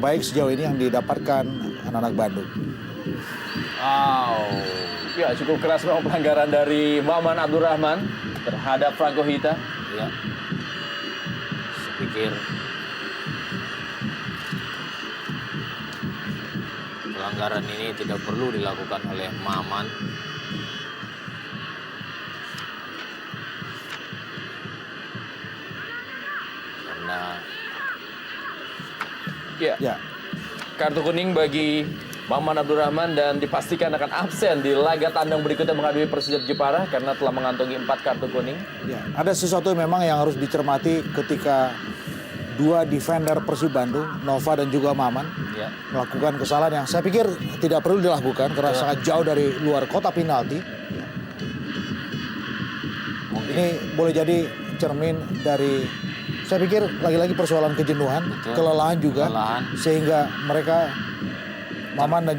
terbaik sejauh ini yang didapatkan anak-anak Bandung. Wow. Ya, cukup keras memang pelanggaran dari Maman Abdurrahman terhadap Franco Hita. Ya. Saya pikir pelanggaran ini tidak perlu dilakukan oleh Maman. Karena Ya. Kartu kuning bagi Maman Abdurrahman dan dipastikan akan absen di laga tandang berikutnya menghadapi Persija Jepara karena telah mengantongi 4 kartu kuning. Ya, ada sesuatu memang yang harus dicermati ketika dua defender Persib Bandung, Nova dan juga Maman, Ya. melakukan kesalahan yang saya pikir tidak perlu dilakukan karena sangat jauh dari luar kotak penalti. Ini boleh jadi cermin dari, saya pikir lagi-lagi persoalan kejenuhan, Betul. kelelahan juga, Kelelahan. sehingga mereka Maman dan juga